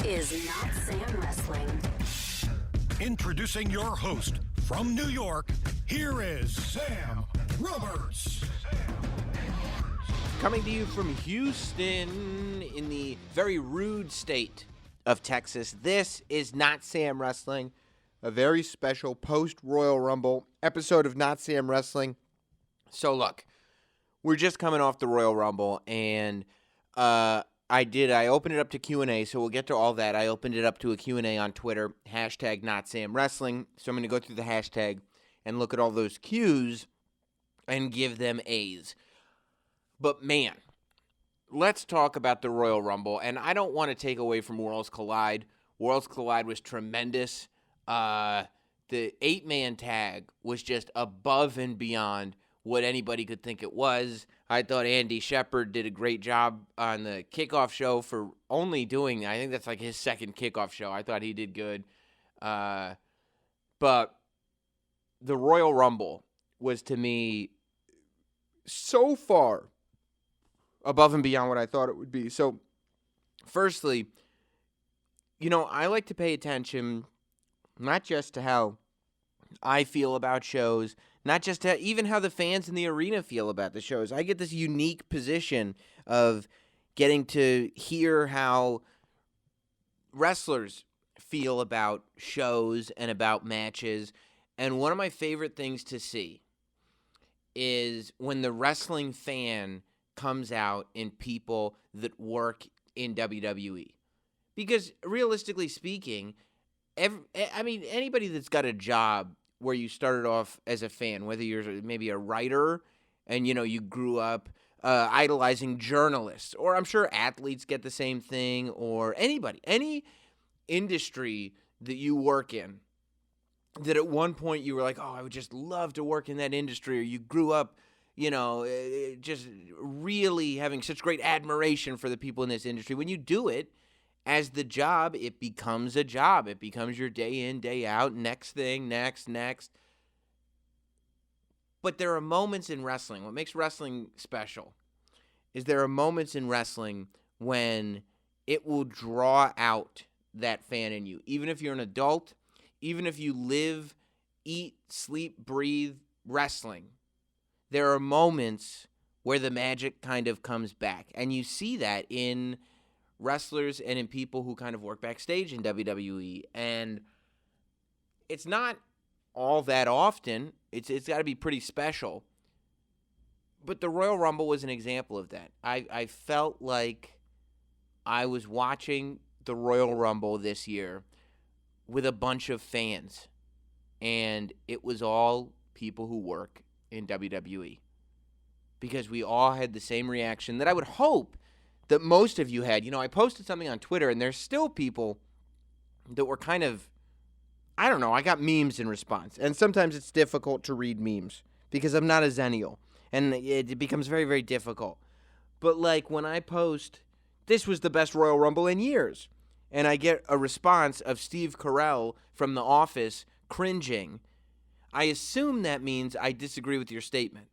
is Notsam Wrestling. Introducing your host from New York, here is Sam Roberts. Coming to you from Houston in the very rude state of Texas, this is Notsam Wrestling, a very special post-Royal Rumble episode of Notsam Wrestling. So look, we're just coming off the Royal Rumble, and I opened it up to Q&A, so we'll get to all that. I opened it up to a Q&A on Twitter, hashtag NotSamWrestling. So I'm going to go through the hashtag and look at all those Qs and give them A's. But man, let's talk about the Royal Rumble. And I don't want to take away from Worlds Collide. Worlds Collide was tremendous. The 8-man tag was just above and beyond what anybody could think it was. I thought Andy Shepherd did a great job on the kickoff show for only doing, I think that's like his second kickoff show. I thought he did good. But the Royal Rumble was, to me, so far above and beyond what I thought it would be. So, firstly, I like to pay attention not just to how I feel about shows, not just to even how the fans in the arena feel about the shows. I get this unique position of getting to hear how wrestlers feel about shows and about matches. And one of my favorite things to see is when the wrestling fan comes out in people that work in WWE. Because realistically speaking, anybody that's got a job where you started off as a fan, whether you're maybe a writer and, you grew up idolizing journalists, or I'm sure athletes get the same thing, or anybody, any industry that you work in, that at one point you were like, oh, I would just love to work in that industry, or you grew up, just really having such great admiration for the people in this industry. When you do it as the job, it becomes a job. It becomes your day in, day out, next thing, next. But there are moments in wrestling. What makes wrestling special is there are moments in wrestling when it will draw out that fan in you. Even if you're an adult, even if you live, eat, sleep, breathe wrestling, there are moments where the magic kind of comes back. And you see that in wrestlers and in people who kind of work backstage in WWE. And it's not all that often. It's got to be pretty special. But the Royal Rumble was an example of that. I felt like I was watching the Royal Rumble this year with a bunch of fans. And it was all people who work in WWE. Because we all had the same reaction that I would hope that most of you had. I posted something on Twitter, and there's still people that were kind of, I don't know, I got memes in response. And sometimes it's difficult to read memes because I'm not a Zennial, and it becomes very, very difficult. But like when I post, this was the best Royal Rumble in years, and I get a response of Steve Carell from The Office cringing, I assume that means I disagree with your statement.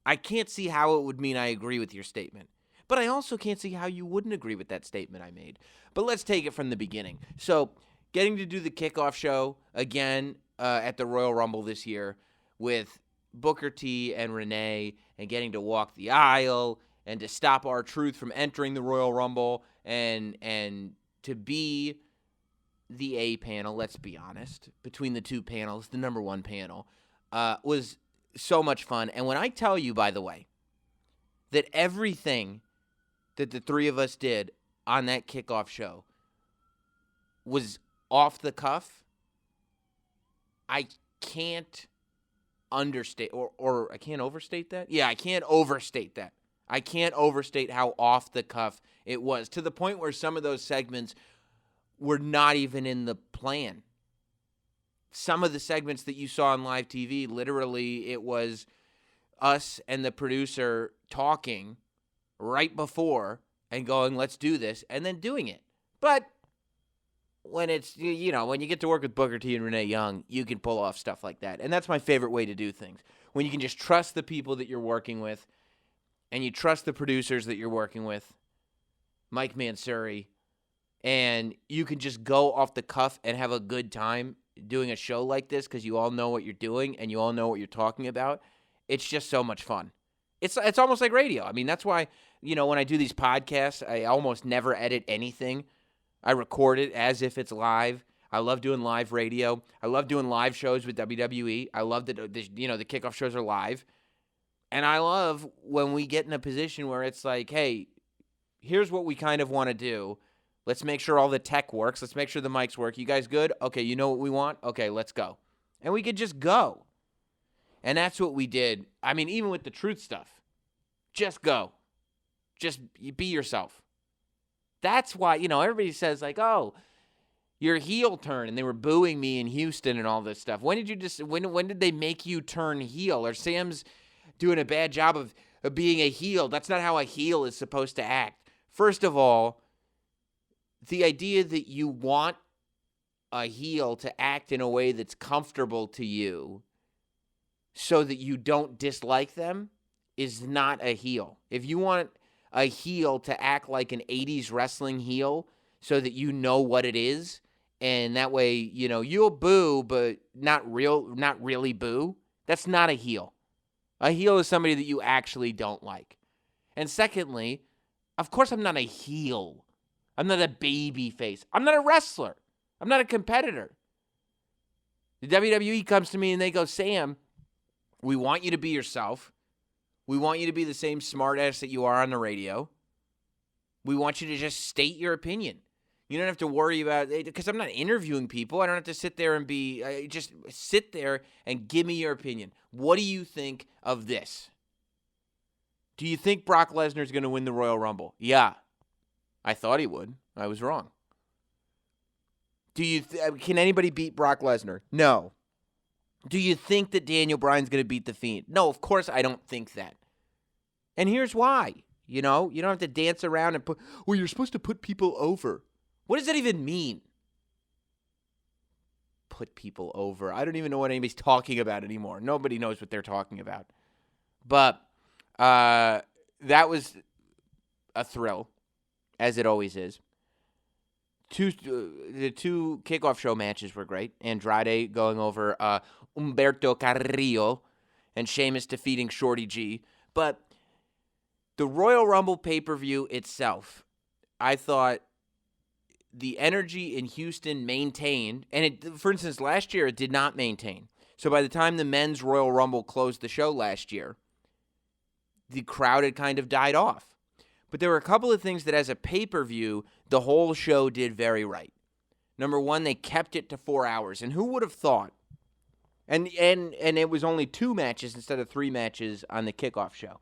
I can't see how it would mean I agree with your statement. But I also can't see how you wouldn't agree with that statement I made. But let's take it from the beginning. So, getting to do the kickoff show again at the Royal Rumble this year with Booker T and Renee, and getting to walk the aisle and to stop R-Truth from entering the Royal Rumble and to be the A panel, let's be honest, between the two panels, the number one panel, was so much fun. And when I tell you, by the way, that everything that the three of us did on that kickoff show was off the cuff, I can't understate, or I can't overstate that? Yeah, I can't overstate that. I can't overstate how off the cuff it was, to the point where some of those segments were not even in the plan. Some of the segments that you saw on live TV, literally, it was us and the producer talking right before and going, let's do this, and then doing it. But when it's, when you get to work with Booker T and Renee Young, you can pull off stuff like that. And that's my favorite way to do things. When you can just trust the people that you're working with, and you trust the producers that you're working with. Mike Mansouri, and you can just go off the cuff and have a good time doing a show like this because you all know what you're doing and you all know what you're talking about. It's just so much fun. It's almost like radio. I mean, that's why, when I do these podcasts, I almost never edit anything. I record it as if it's live. I love doing live radio. I love doing live shows with WWE. I love that the kickoff shows are live. And I love when we get in a position where it's like, hey, here's what we kind of want to do. Let's make sure all the tech works. Let's make sure the mics work. You guys good? Okay, you know what we want? Okay, let's go. And we could just go. And that's what we did. I mean, even with the truth stuff. Just go. Just be yourself. That's why, everybody says like, oh, your heel turn, and they were booing me in Houston and all this stuff. When did they make you turn heel? Or Sam's doing a bad job of being a heel? That's not how a heel is supposed to act. First of all, the idea that you want a heel to act in a way that's comfortable to you so that you don't dislike them is not a heel. If you want a heel to act like an 80s wrestling heel so that you know what it is, and that way, you'll boo, but not really boo, that's not a heel. A heel is somebody that you actually don't like. And secondly, of course I'm not a heel. I'm not a baby face. I'm not a wrestler. I'm not a competitor. The WWE comes to me and they go, Sam, we want you to be yourself. We want you to be the same smartass that you are on the radio. We want you to just state your opinion. You don't have to worry about it because I'm not interviewing people. I don't have to sit there and just sit there and give me your opinion. What do you think of this? Do you think Brock Lesnar is going to win the Royal Rumble? Yeah. I thought he would. I was wrong. Can anybody beat Brock Lesnar? No. Do you think that Daniel Bryan's going to beat The Fiend? No, of course I don't think that. And here's why. You don't have to dance around and you're supposed to put people over. What does that even mean? Put people over. I don't even know what anybody's talking about anymore. Nobody knows what they're talking about. But that was a thrill, as it always is. The two kickoff show matches were great. Andrade going over Humberto Carrillo and Sheamus defeating Shorty G. But the Royal Rumble pay-per-view itself, I thought the energy in Houston maintained. And for instance, last year it did not maintain. So by the time the men's Royal Rumble closed the show last year, the crowd had kind of died off. But there were a couple of things that as a pay-per-view, the whole show did very right. Number one, they kept it to 4 hours. And who would have thought? And it was only 2 matches instead of 3 matches on the kickoff show.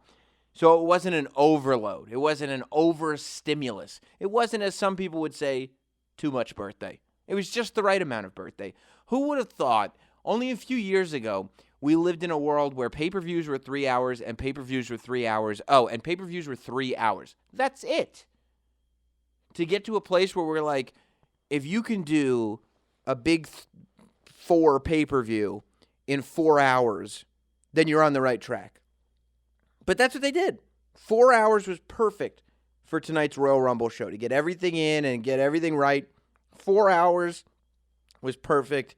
So it wasn't an overload. It wasn't an overstimulus. It wasn't, as some people would say, too much birthday. It was just the right amount of birthday. Who would have thought only a few years ago we lived in a world where pay-per-views were 3 hours and pay-per-views were 3 hours. Oh, and pay-per-views were 3 hours. That's it. To get to a place where we're like, if you can do a big 4 pay-per-view in 4 hours, then you're on the right track. But that's what they did. 4 hours was perfect for tonight's Royal Rumble show. To get everything in and get everything right, 4 hours was perfect.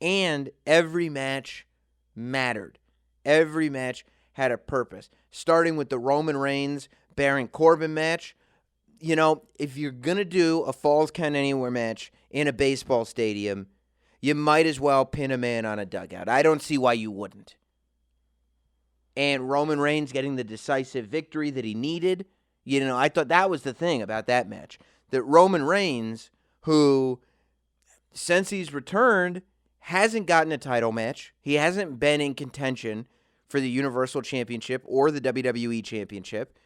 And every match mattered. Every match had a purpose. Starting with the Roman Reigns Baron Corbin match. If you're going to do a Falls Count Anywhere match in a baseball stadium, you might as well pin a man on a dugout. I don't see why you wouldn't. And Roman Reigns getting the decisive victory that he needed. I thought that was the thing about that match. That Roman Reigns, who, since he's returned, hasn't gotten a title match. He hasn't been in contention for the Universal Championship or the WWE Championship.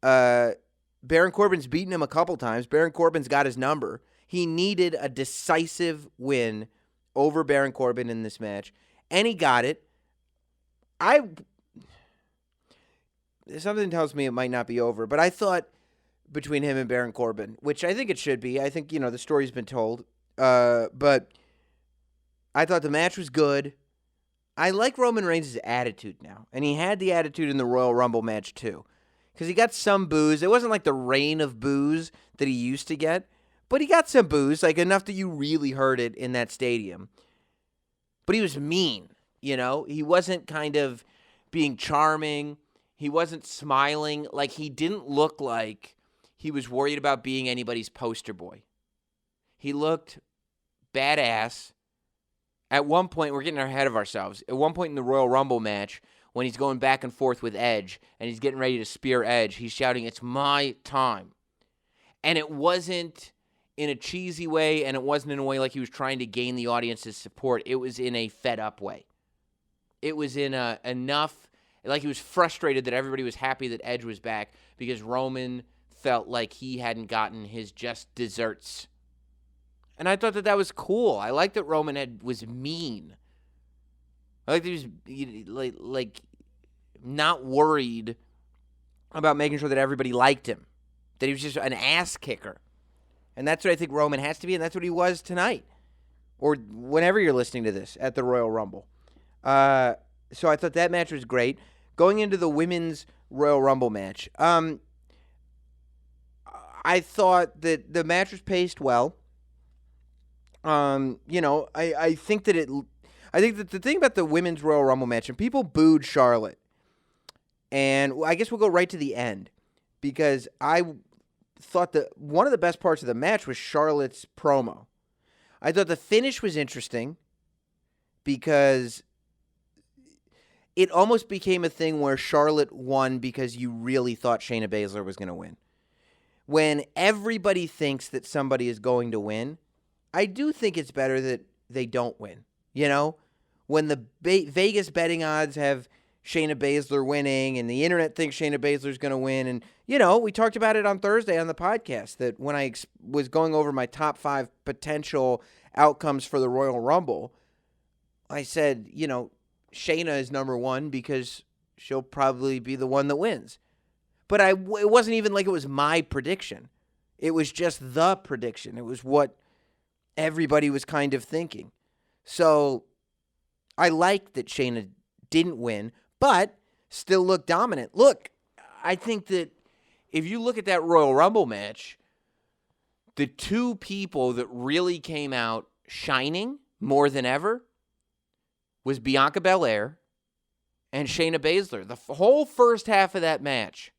Baron Corbin's beaten him a couple times. Baron Corbin's got his number. He needed a decisive win over Baron Corbin in this match, and he got it. Something tells me it might not be over, but I thought between him and Baron Corbin, which I think it should be. I think, the story's been told. But I thought the match was good. I like Roman Reigns' attitude now, and he had the attitude in the Royal Rumble match too, because he got some boos. It wasn't like the rain of boos that he used to get, But he got some boos, like enough that you really heard it in that stadium. But he was mean, you know? He wasn't kind of being charming. He wasn't smiling. Like, he didn't look like he was worried about being anybody's poster boy. He looked badass. At one point, we're getting ahead of ourselves. At one point in the Royal Rumble match, when he's going back and forth with Edge, and he's getting ready to spear Edge, he's shouting, "It's my time." And it wasn't in a cheesy way, and it wasn't in a way like he was trying to gain the audience's support. It was in a fed-up way. It was in a enough, like he was frustrated that everybody was happy that Edge was back because Roman felt like he hadn't gotten his just desserts. And I thought that was cool. I liked that Roman was mean. I liked that he was like not worried about making sure that everybody liked him. That he was just an ass kicker. And that's what I think Roman has to be, and that's what he was tonight. Or whenever you're listening to this at the Royal Rumble. So I thought that match was great. Going into the women's Royal Rumble match, I thought that the match was paced well. I think that the thing about the women's Royal Rumble match, and people booed Charlotte, and I guess we'll go right to the end, because I thought that one of the best parts of the match was Charlotte's promo. I thought the finish was interesting because it almost became a thing where Charlotte won because you really thought Shayna Baszler was going to win. When everybody thinks that somebody is going to win, I do think it's better that they don't win. You know, when the Vegas betting odds have Shayna Baszler winning, and the internet thinks Shayna Baszler's going to win. And, you know, we talked about it on Thursday on the podcast, that when I was going over my top 5 potential outcomes for the Royal Rumble, I said, you know, Shayna is number 1 because she'll probably be the one that wins. But it wasn't even like it was my prediction. It was just the prediction. It was what everybody was kind of thinking. So I like that Shayna didn't win, but still looked dominant. Look, I think that if you look at that Royal Rumble match, the two people that really came out shining more than ever was Bianca Belair and Shayna Baszler. The whole first half of that match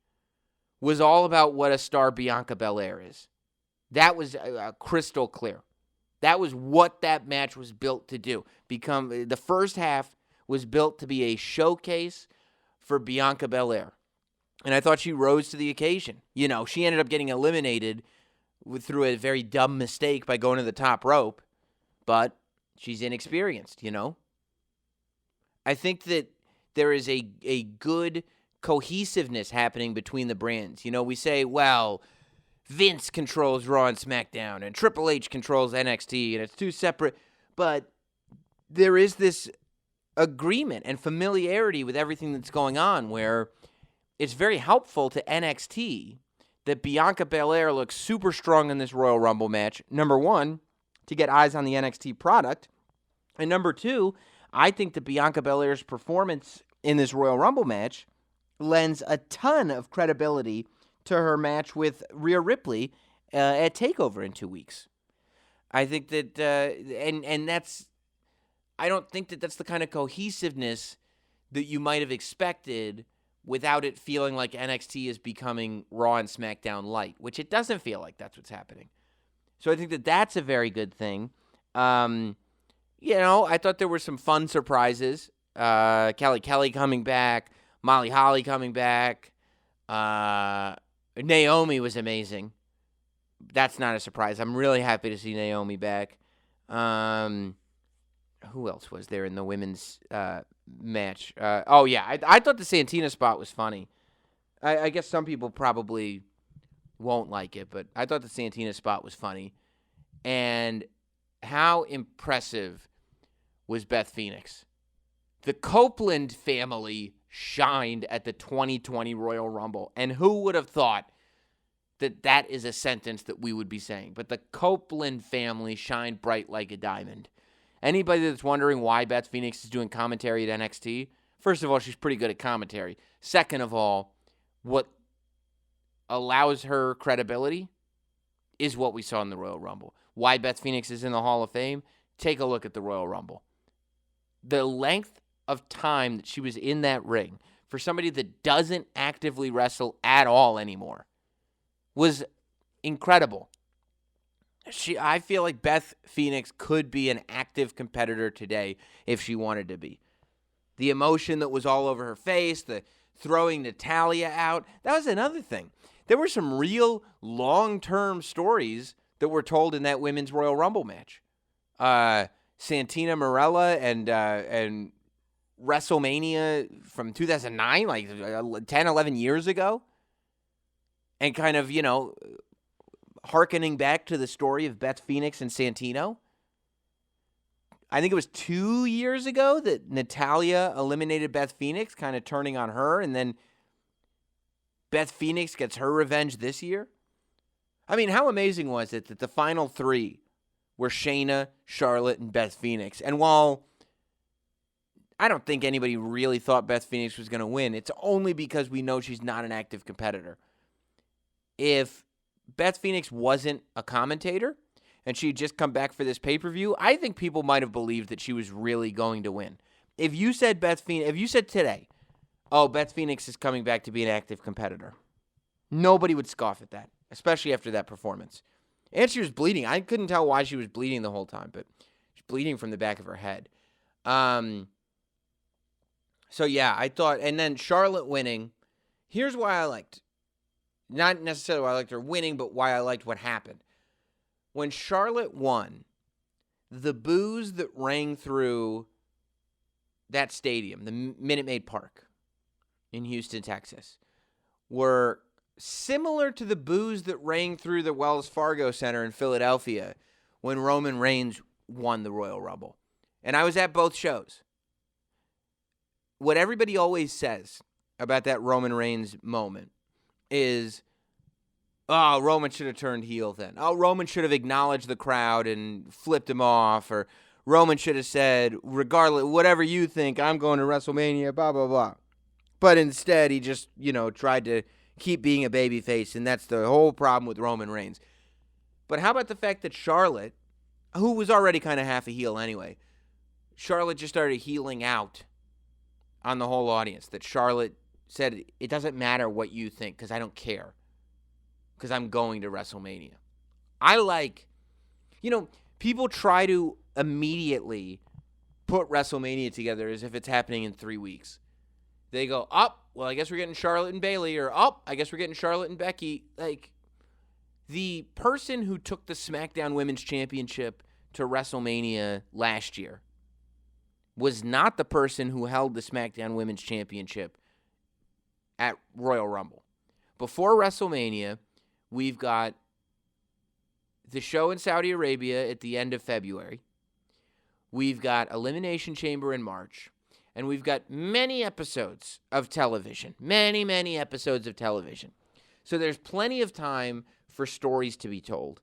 was all about what a star Bianca Belair is. That was crystal clear. That was what that match was built to do. The first half was built to be a showcase for Bianca Belair. And I thought she rose to the occasion. You know, she ended up getting eliminated through a very dumb mistake by going to the top rope. But she's inexperienced, you know. I think that there is a good cohesiveness happening between the brands. You know, we say, well, Vince controls Raw and SmackDown, and Triple H controls NXT, and it's two separate. But there is this agreement and familiarity with everything that's going on, where it's very helpful to NXT that Bianca Belair looks super strong in this Royal Rumble match. Number 1, to get eyes on the NXT product. And number 2, I think that Bianca Belair's performance in this Royal Rumble match lends a ton of credibility to her match with Rhea Ripley at TakeOver in 2 weeks. I think that, and that's, I don't think that that's the kind of cohesiveness that you might have expected without it feeling like NXT is becoming Raw and SmackDown light, which it doesn't feel like that's what's happening. So I think that that's a very good thing. You know, I thought there were some fun surprises. Kelly coming back, Molly Holly coming back. Naomi was amazing. That's not a surprise. I'm really happy to see Naomi back. Who else was there in the women's match? I thought the Santina spot was funny. I guess some people probably won't like it, but I thought the Santina spot was funny. And how impressive was Beth Phoenix? The Copeland family shined at the 2020 Royal Rumble. And who would have thought that that is a sentence that we would be saying? But the Copeland family shined bright like a diamond. Anybody that's wondering why Beth Phoenix is doing commentary at NXT, first of all, she's pretty good at commentary. Second of all, what allows her credibility is what we saw in the Royal Rumble. Why Beth Phoenix is in the Hall of Fame? Take a look at the Royal Rumble. The length of time that she was in that ring for somebody that doesn't actively wrestle at all anymore was incredible. I feel like Beth Phoenix could be an active competitor today if she wanted to be. The emotion that was all over her face, the throwing Natalya out, that was another thing. There were some real long-term stories that were told in that Women's Royal Rumble match. Santina Marella and WrestleMania from 2009, like 10, 11 years ago. And kind of, hearkening back to the story of Beth Phoenix and Santino. I think it was 2 years ago that Natalya eliminated Beth Phoenix, kind of turning on her, and then Beth Phoenix gets her revenge this year. I mean, how amazing was it that the final three were Shayna, Charlotte, and Beth Phoenix? And while I don't think anybody really thought Beth Phoenix was going to win, it's only because we know she's not an active competitor. If Beth Phoenix wasn't a commentator and she'd just come back for this pay-per-view, I think people might have believed that she was really going to win. If you said today, oh, Beth Phoenix is coming back to be an active competitor, nobody would scoff at that, especially after that performance. And she was bleeding. I couldn't tell why she was bleeding the whole time, but she's bleeding from the back of her head. So, yeah, I thought, and then Charlotte winning, here's why I liked, not necessarily why I liked her winning, but why I liked what happened. When Charlotte won, the boos that rang through that stadium, the Minute Maid Park in Houston, Texas, were similar to the boos that rang through the Wells Fargo Center in Philadelphia when Roman Reigns won the Royal Rumble. And I was at both shows. What everybody always says about that Roman Reigns moment is, oh, Roman should have turned heel then. Oh, Roman should have acknowledged the crowd and flipped him off. Or Roman should have said, regardless, whatever you think, I'm going to WrestleMania, blah, blah, blah. But instead, he just, tried to keep being a babyface, and that's the whole problem with Roman Reigns. But how about the fact that Charlotte, who was already kind of half a heel anyway, Charlotte just started healing out on the whole audience, that Charlotte said, it doesn't matter what you think, because I don't care, because I'm going to WrestleMania. I like, people try to immediately put WrestleMania together as if it's happening in 3 weeks. They go, well, I guess we're getting Charlotte and Bayley, or, I guess we're getting Charlotte and Becky. Like, the person who took the SmackDown Women's Championship to WrestleMania last year was not the person who held the SmackDown Women's Championship at Royal Rumble. Before WrestleMania, we've got the show in Saudi Arabia at the end of February. We've got Elimination Chamber in March. And we've got many episodes of television. Many, many episodes of television. So there's plenty of time for stories to be told.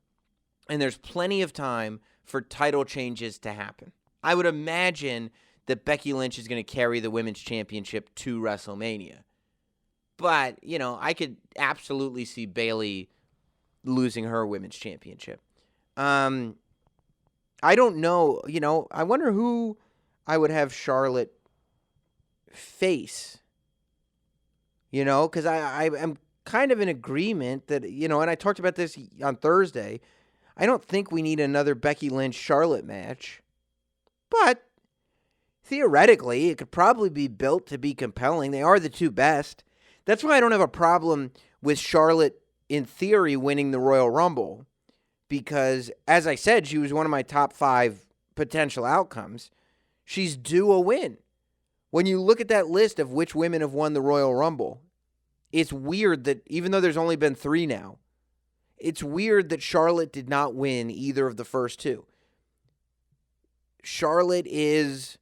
And there's plenty of time for title changes to happen. I would imagine that Becky Lynch is going to carry the Women's Championship to WrestleMania. But, I could absolutely see Bayley losing her Women's Championship. I don't know. I wonder who I would have Charlotte face. Because I'm kind of in agreement that, and I talked about this on Thursday, I don't think we need another Becky Lynch-Charlotte match. But theoretically, it could probably be built to be compelling. They are the two best. That's why I don't have a problem with Charlotte, in theory, winning the Royal Rumble. Because, as I said, she was one of my top 5 potential outcomes. She's due a win. When you look at that list of which women have won the Royal Rumble, it's weird that, even though there's only been 3 now, it's weird that Charlotte did not win either of the first 2. Charlotte is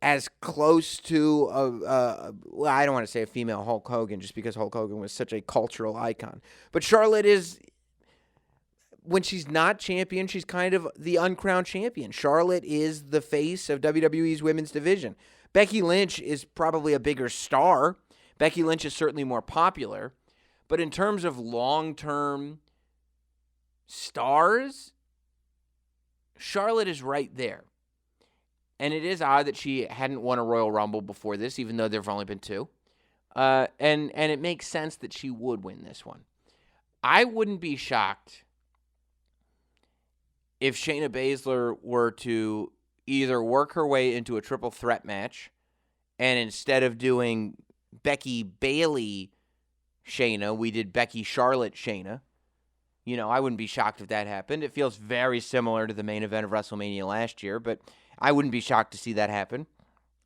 as close to well, I don't want to say a female Hulk Hogan just because Hulk Hogan was such a cultural icon. But Charlotte is, when she's not champion, she's kind of the uncrowned champion. Charlotte is the face of WWE's women's division. Becky Lynch is probably a bigger star. Becky Lynch is certainly more popular. But in terms of long-term stars, Charlotte is right there. And it is odd that she hadn't won a Royal Rumble before this, even though there have only been 2. And it makes sense that she would win this one. I wouldn't be shocked if Shayna Baszler were to either work her way into a triple threat match, and instead of doing Becky, Bayley, Shayna, we did Becky, Charlotte, Shayna. You know, I wouldn't be shocked if that happened. It feels very similar to the main event of WrestleMania last year, but I wouldn't be shocked to see that happen.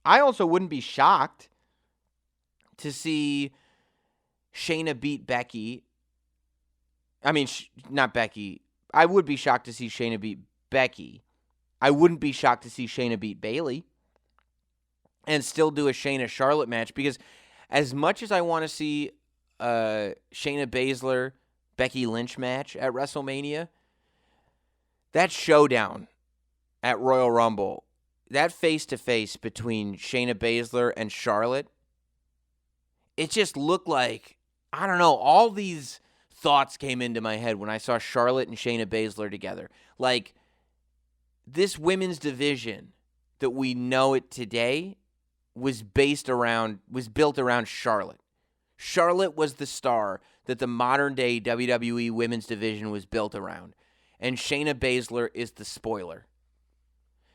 I also wouldn't be shocked to see Shayna beat Becky. I mean, not Becky. I would be shocked to see Shayna beat Becky. I wouldn't be shocked to see Shayna beat Bayley and still do a Shayna-Charlotte match, because as much as I want to see Shayna Baszler, Becky Lynch match at WrestleMania, that showdown at Royal Rumble, that face-to-face between Shayna Baszler and Charlotte, it just looked like, I don't know, all these thoughts came into my head when I saw Charlotte and Shayna Baszler together. Like, this women's division that we know it today was built around Charlotte. Charlotte was the star that the modern-day WWE women's division was built around. And Shayna Baszler is the spoiler.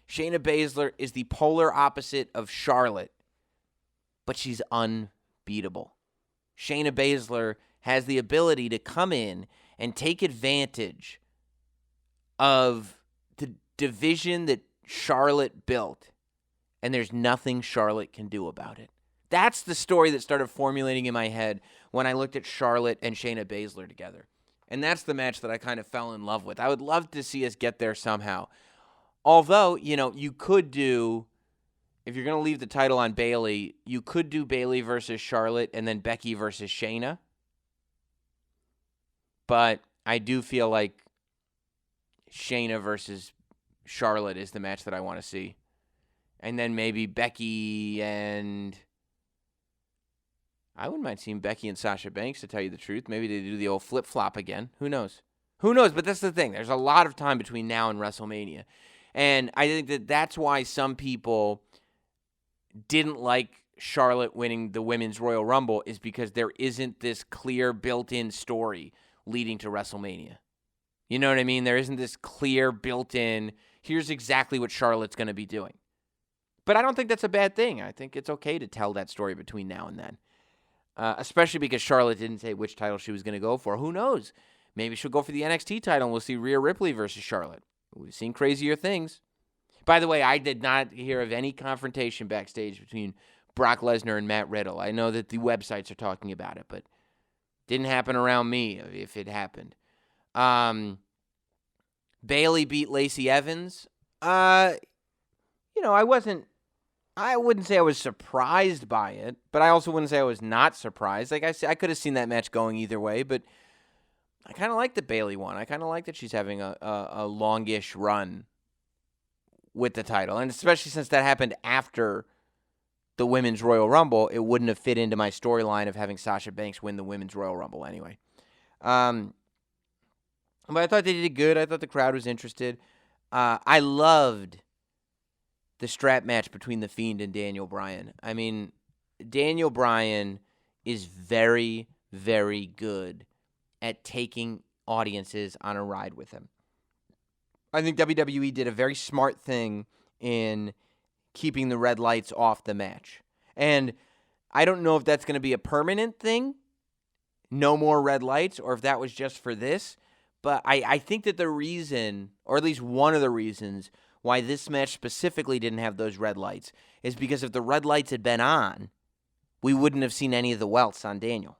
Shayna Baszler is the polar opposite of Charlotte, but she's unbeatable. Shayna Baszler has the ability to come in and take advantage of the division that Charlotte built, and there's nothing Charlotte can do about it. That's the story that started formulating in my head when I looked at Charlotte and Shayna Baszler together. And that's the match that I kind of fell in love with. I would love to see us get there somehow. Although, you know, you could do, if you're going to leave the title on Bayley, you could do Bayley versus Charlotte and then Becky versus Shayna. But I do feel like Shayna versus Charlotte is the match that I want to see. And then maybe Becky and... I wouldn't mind seeing Becky and Sasha Banks, to tell you the truth. Maybe they do the old flip-flop again. Who knows? Who knows? But that's the thing. There's a lot of time between now and WrestleMania. And I think that that's why some people didn't like Charlotte winning the Women's Royal Rumble, is because there isn't this clear built-in story leading to WrestleMania. You know what I mean? There isn't this clear built-in, here's exactly what Charlotte's going to be doing. But I don't think that's a bad thing. I think it's okay to tell that story between now and then. Especially because Charlotte didn't say which title she was going to go for. Who knows? Maybe she'll go for the NXT title and we'll see Rhea Ripley versus Charlotte. We've seen crazier things. By the way, I did not hear of any confrontation backstage between Brock Lesnar and Matt Riddle. I know that the websites are talking about it, but didn't happen around me if it happened. Bayley beat Lacey Evans. I wouldn't say I was surprised by it, but I also wouldn't say I was not surprised. Like I said, I could have seen that match going either way, but I kind of like that Bayley won. I kind of like that she's having a longish run with the title, and especially since that happened after the Women's Royal Rumble, it wouldn't have fit into my storyline of having Sasha Banks win the Women's Royal Rumble anyway. But I thought they did good. I thought the crowd was interested. I loved the strap match between The Fiend and Daniel Bryan. I mean, Daniel Bryan is very, very good at taking audiences on a ride with him. I think WWE did a very smart thing in keeping the red lights off the match. And I don't know if that's going to be a permanent thing, no more red lights, or if that was just for this. But I think that the reason, or at least one of the reasons, why this match specifically didn't have those red lights is because if the red lights had been on, we wouldn't have seen any of the welts on Daniel.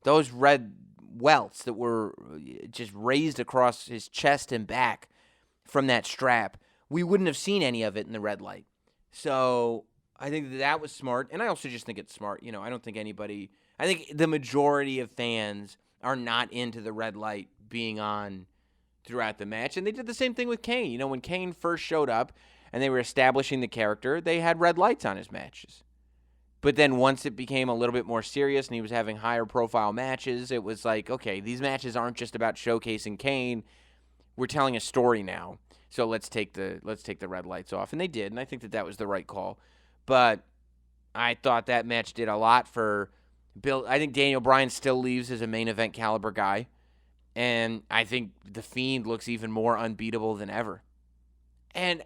Those red welts that were just raised across his chest and back from that strap, we wouldn't have seen any of it in the red light. So I think that was smart, and I also just think it's smart. You know, I think the majority of fans are not into the red light being on throughout the match. And they did the same thing with Kane. You know, when Kane first showed up and they were establishing the character, they had red lights on his matches. But then once it became a little bit more serious and he was having higher profile matches, it was like, okay, these matches aren't just about showcasing Kane. We're telling a story now. So let's take the red lights off. And they did, and I think that was the right call. But I thought that match did a lot for Bill. I think Daniel Bryan still leaves as a main event caliber guy. And I think The Fiend looks even more unbeatable than ever. And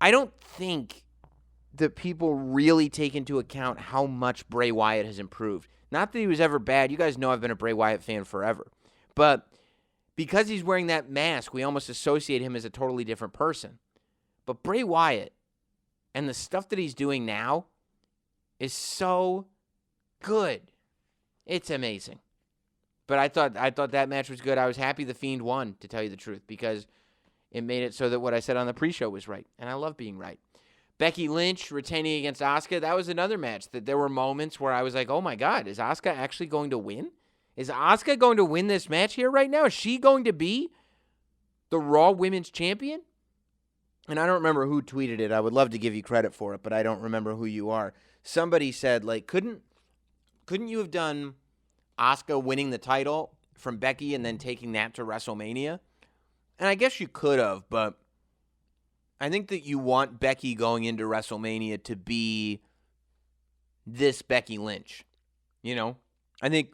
I don't think that people really take into account how much Bray Wyatt has improved. Not that he was ever bad. You guys know I've been a Bray Wyatt fan forever. But because he's wearing that mask, we almost associate him as a totally different person. But Bray Wyatt and the stuff that he's doing now is so good. It's amazing. But I thought that match was good. I was happy The Fiend won, to tell you the truth, because it made it so that what I said on the pre-show was right. And I love being right. Becky Lynch retaining against Asuka, that was another match that there were moments where I was like, oh my God, is Asuka actually going to win? Is Asuka going to win this match here right now? Is she going to be the Raw Women's Champion? And I don't remember who tweeted it. I would love to give you credit for it, but I don't remember who you are. Somebody said, like, couldn't you have done Asuka winning the title from Becky and then taking that to WrestleMania? And I guess you could have, but I think that you want Becky going into WrestleMania to be this Becky Lynch. You know? I think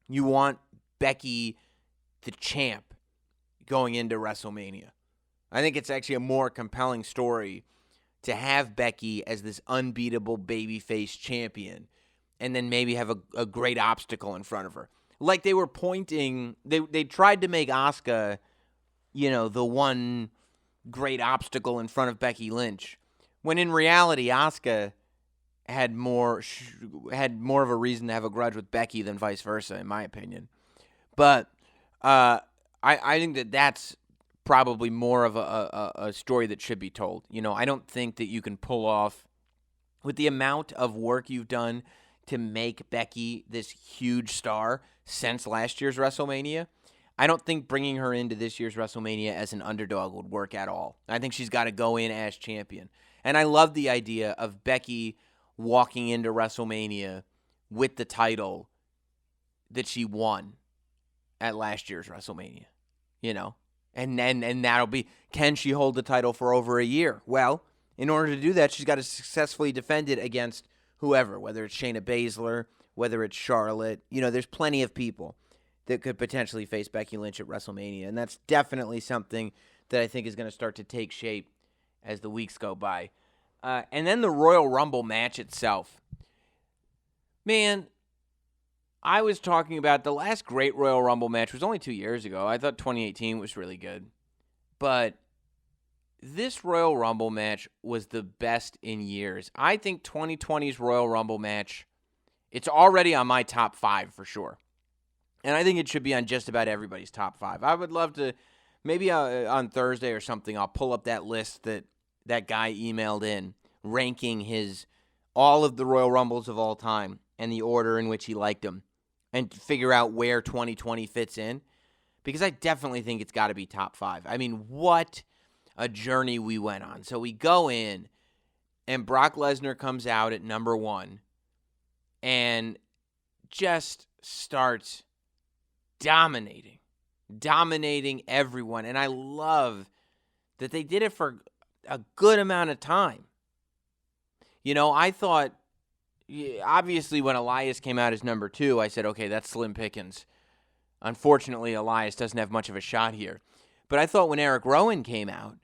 you want Becky the champ going into WrestleMania. I think it's actually a more compelling story to have Becky as this unbeatable babyface champion and then maybe have a great obstacle in front of her. Like they were pointing, they tried to make Asuka, the one great obstacle in front of Becky Lynch, when in reality Asuka had more of a reason to have a grudge with Becky than vice versa, in my opinion. But I think that that's probably more of a story that should be told. I don't think that you can pull off, with the amount of work you've done to make Becky this huge star since last year's WrestleMania, I don't think bringing her into this year's WrestleMania as an underdog would work at all. I think she's got to go in as champion. And I love the idea of Becky walking into WrestleMania with the title that she won at last year's WrestleMania, And that'll be, can she hold the title for over a year? Well, in order to do that, she's got to successfully defend it against whoever, whether it's Shayna Baszler, whether it's Charlotte. There's plenty of people that could potentially face Becky Lynch at WrestleMania, and that's definitely something that I think is going to start to take shape as the weeks go by. And then the Royal Rumble match itself. Man, I was talking about the last great Royal Rumble match was only 2 years ago. I thought 2018 was really good. But this Royal Rumble match was the best in years. I think 2020's Royal Rumble match, it's already on my top 5 for sure. And I think it should be on just about everybody's top 5. I would love to, maybe on Thursday or something, I'll pull up that list that guy emailed in, ranking all of the Royal Rumbles of all time and the order in which he liked them, and figure out where 2020 fits in. Because I definitely think it's got to be top 5. I mean, what a journey we went on. So we go in, and Brock Lesnar comes out at number 1 and just starts dominating everyone. And I love that they did it for a good amount of time. I thought, obviously when Elias came out as number 2, I said, okay, that's slim pickings. Unfortunately, Elias doesn't have much of a shot here. But I thought when Eric Rowan came out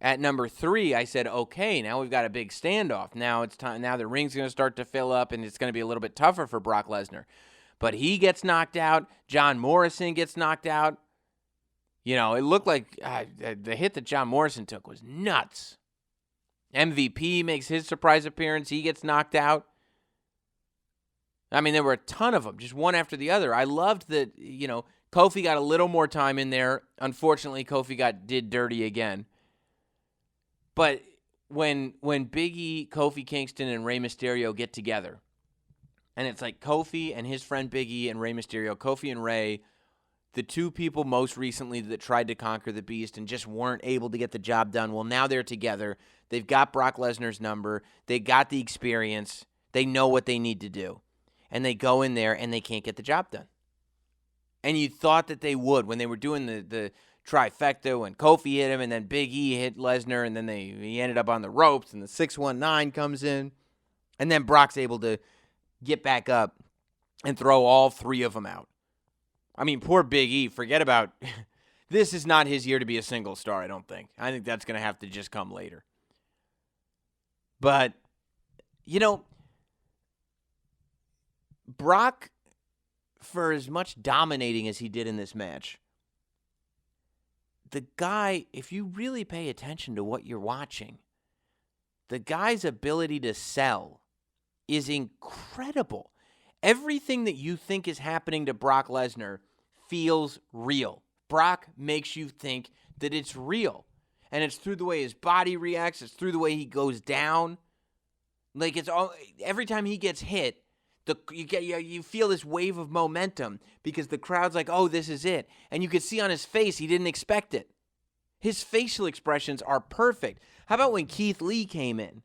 at number 3, I said, okay, now we've got a big standoff. Now it's time. Now the ring's going to start to fill up, and it's going to be a little bit tougher for Brock Lesnar. But he gets knocked out. John Morrison gets knocked out. It looked like the hit that John Morrison took was nuts. MVP makes his surprise appearance. He gets knocked out. I mean, there were a ton of them, just one after the other. I loved that, Kofi got a little more time in there. Unfortunately, Kofi did dirty again. But when Big E, Kofi Kingston, and Rey Mysterio get together, and it's like Kofi and his friend Big E and Rey Mysterio, Kofi and Rey, the two people most recently that tried to conquer the Beast and just weren't able to get the job done. Well, now they're together. They've got Brock Lesnar's number. They got the experience They know what they need to do. And they go in there and they can't get the job done. And you thought that they would when they were doing the trifecta when Kofi hit him and then Big E hit Lesnar and then he ended up on the ropes and the 619 comes in. And then Brock's able to get back up and throw all three of them out. I mean, poor Big E. Forget about this is not his year to be a single star, I don't think. I think that's going to have to just come later. But, you know, Brock, for as much dominating as he did in this match, the guy, if you really pay attention to what you're watching, the guy's ability to sell is incredible. Everything that you think is happening to Brock Lesnar feels real. Brock makes you think that it's real. And it's through the way his body reacts. It's through the way he goes down. Like, it's all, every time he gets hit, you feel this wave of momentum because the crowd's like, oh, this is it. And you could see on his face he didn't expect it. His facial expressions are perfect. How about when Keith Lee came in?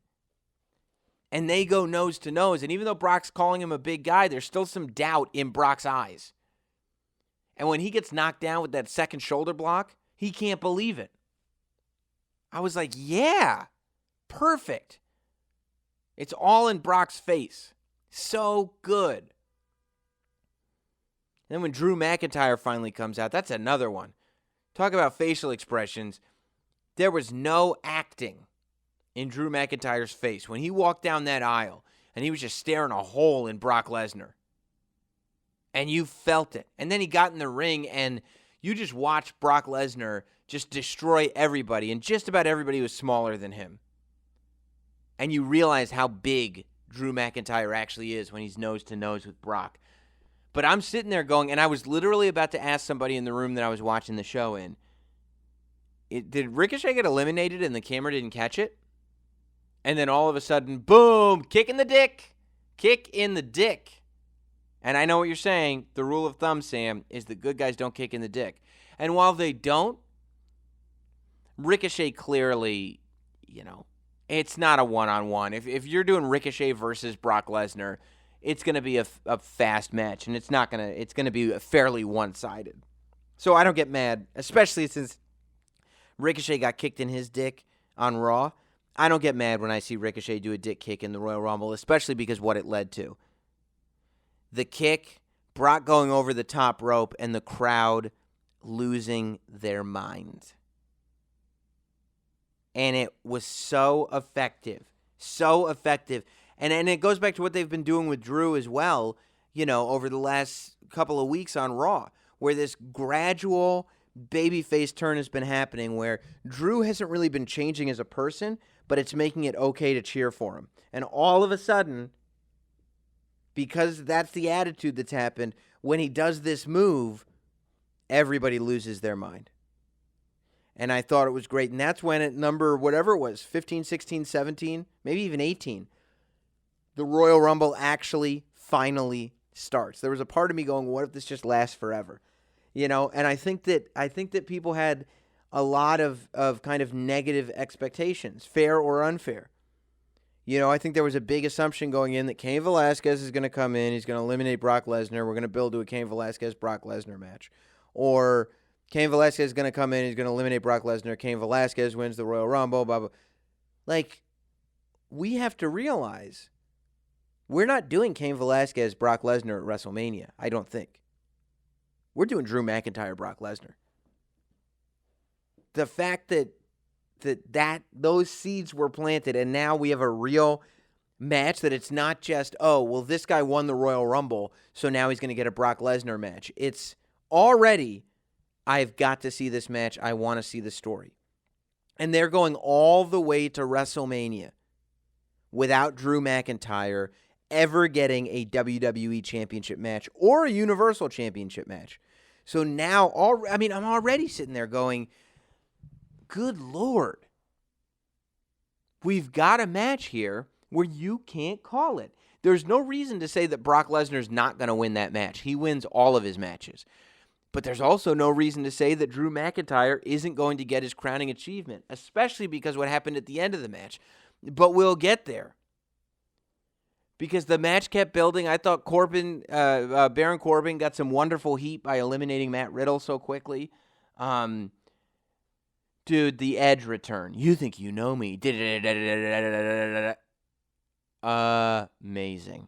And they go nose to nose. And even though Brock's calling him a big guy, there's still some doubt in Brock's eyes. And when he gets knocked down with that second shoulder block, he can't believe it. I was like, yeah, perfect. It's all in Brock's face. So good. And then when Drew McIntyre finally comes out, that's another one. Talk about facial expressions. There was no acting in Drew McIntyre's face when he walked down that aisle and he was just staring a hole in Brock Lesnar. And you felt it. And then he got in the ring and you just watched Brock Lesnar just destroy everybody. And just about everybody was smaller than him. And you realize how big Drew McIntyre actually is when he's nose to nose with Brock. But I'm sitting there going, and I was literally about to ask somebody in the room that I was watching the show in, did Ricochet get eliminated and the camera didn't catch it? And then all of a sudden, boom, kick in the dick. Kick in the dick. And I know what you're saying. The rule of thumb, Sam, is the good guys don't kick in the dick. And while they don't, Ricochet clearly, it's not a one-on-one. If you're doing Ricochet versus Brock Lesnar, it's going to be a fast match, and it's going to be fairly one-sided. So I don't get mad, especially since Ricochet got kicked in his dick on Raw. I don't get mad when I see Ricochet do a dick kick in the Royal Rumble, especially because what it led to. The kick, Brock going over the top rope, and the crowd losing their mind. And it was so effective. So effective. And it goes back to what they've been doing with Drew as well, over the last couple of weeks on Raw, where this gradual babyface turn has been happening, where Drew hasn't really been changing as a person, but it's making it okay to cheer for him. And all of a sudden, because that's the attitude that's happened, when he does this move, everybody loses their mind. And I thought it was great. And that's when at number, whatever it was, 15, 16, 17, maybe even 18, the Royal Rumble actually finally starts. There was a part of me going, what if this just lasts forever? And I think that people had a lot of kind of negative expectations, fair or unfair. I think there was a big assumption going in that Cain Velasquez is going to come in, he's going to eliminate Brock Lesnar, we're going to build to a Cain Velasquez-Brock Lesnar match. Or Cain Velasquez is going to come in, he's going to eliminate Brock Lesnar, Cain Velasquez wins the Royal Rumble, blah, blah. Like, we have to realize we're not doing Cain Velasquez, Brock Lesnar at WrestleMania, I don't think. We're doing Drew McIntyre, Brock Lesnar. The fact that those seeds were planted and now we have a real match, that it's not just, oh, well, this guy won the Royal Rumble, so now he's going to get a Brock Lesnar match. It's already, I've got to see this match. I want to see the story. And they're going all the way to WrestleMania without Drew McIntyre ever getting a WWE Championship match or a Universal Championship match. So now, I'm already sitting there going, good Lord. We've got a match here where you can't call it. There's no reason to say that Brock Lesnar's not going to win that match. He wins all of his matches. But there's also no reason to say that Drew McIntyre isn't going to get his crowning achievement, especially because what happened at the end of the match. But we'll get there. because the match kept building. I thought Baron Corbin got some wonderful heat by eliminating Matt Riddle so quickly. Dude, the Edge return. You think you know me. Amazing.